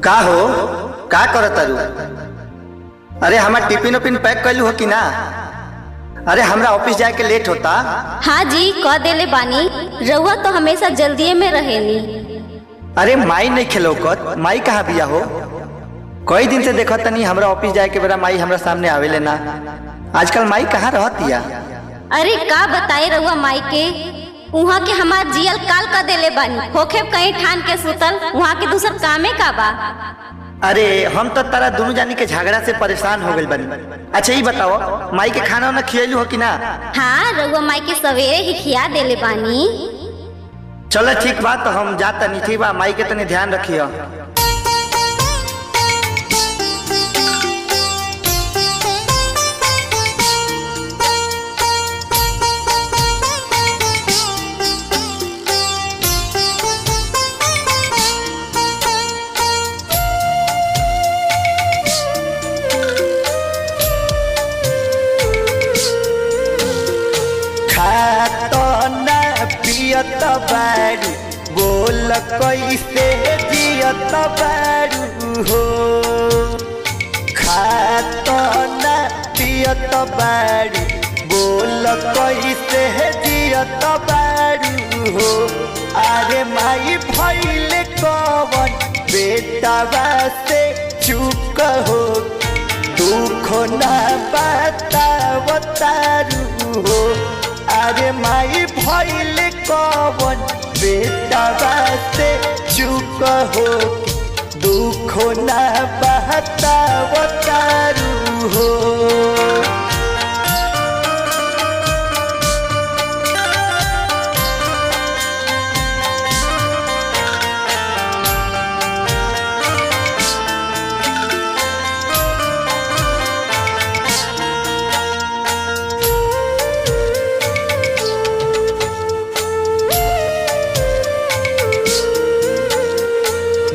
का हो का करत तारू? अरे हमार टिफिन उपिन पैक कइलू हो कि ना? अरे हमरा ऑफिस जाए के लेट होता। हाँ जी कह देले बानी, रउआ तो हमेशा जल्दीए में रहेनी। अरे माई नहीं खेलौकत, माई कहाँ बिया हो? कई दिन से देखत तनी हमरा ऑफिस जाए के बेरा माई हमरा सामने आवेले ना। आजकल माई कहाँ रहतिया? अरे का बताए रउआ माई के, वहाँ के हमार जियल काल का देले बानी। होखे कहीं ठान के सुतल, वहाँ के दूसर कामे का बा। अरे हम तो तारा दोनों जानी के झगड़ा से परेशान हो गइल बानी। अच्छा ये बताओ माई के खाना वाना खियलू हो कि ना? हाँ रउआ माई के सवेरे ही खिया देले बानी। चलो ठीक बा, तो हम जाता नहीं। ठीक बा, माई के तनी ध्यान रखियो। जियत बारू बोल कैसे जियत बारू हो, खात ना पियत बारू बोल कैसे जियत बारू हो। अरे माई भइले कवन बेटा से चुप हो, दुख ना बतावतारू हो। अरे माई भइले कवन बेटा से चुप हो, दुख ना बतावतारू हो।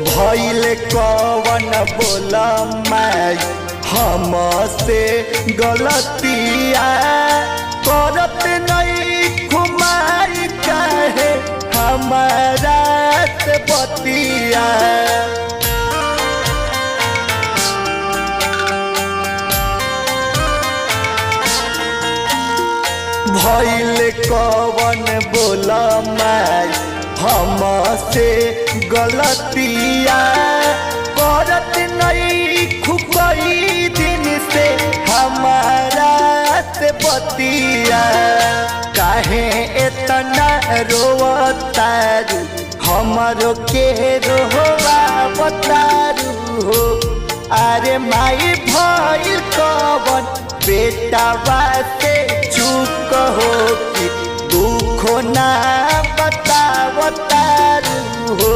भइले कवन बोला माई हमसे गलतिया, करत नहीं घुमाई चाहे हमारा से बतिया। भइले कवन बोला माई हमसे गलतिया, करत नहीं खुकई दिन से हमारा से बतिया। काहे इतना रोवतारू हमरो के रोवावतारू हो। अरे माई भइल कवन बेटा से चुप हो, कि दुख ना बतावतारू हो।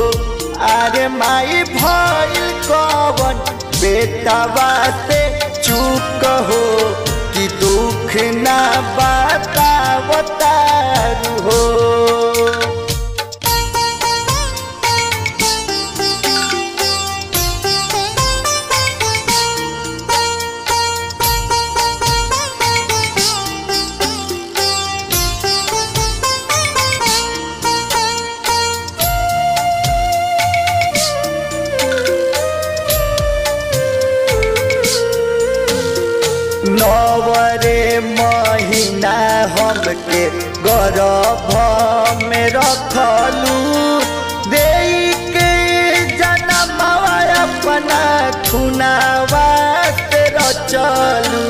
अरे माई भइल कवन बेटा से चुप हो, कि दुख ना बतावतारू हो। नवरे महीना हमके गर्भ में रखलू, देई के जनमवा अपना खुनावा से रचलू।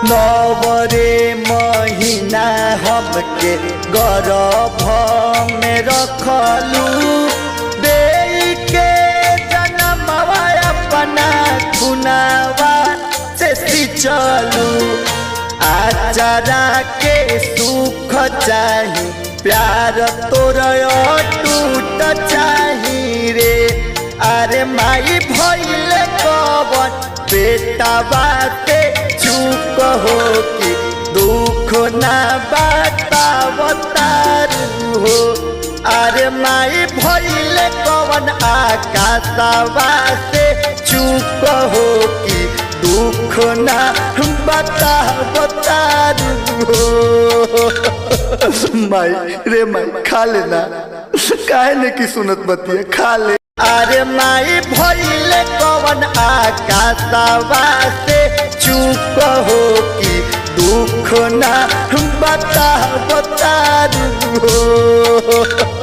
नवरे महीना हमके गर्भ में रखलू, देई के जनमवा अपना खुनावा से सिंचलू। आचारा के सुख चाही, प्यार तोर टूट चाही रे। अरे माई भइले कवन बेटा से चुप हो, कि दुख ना बतावतारू हो। अरे माई भइले कवन आकाशवा से चुप हो, कि दुख ना बतावतारू हो। माई रे माई खा लेना, काहे ने की सुनत बतिया, खा ले। अरे माई भइले कवन आकाशवा से चुप हो कि दुख ना बता बता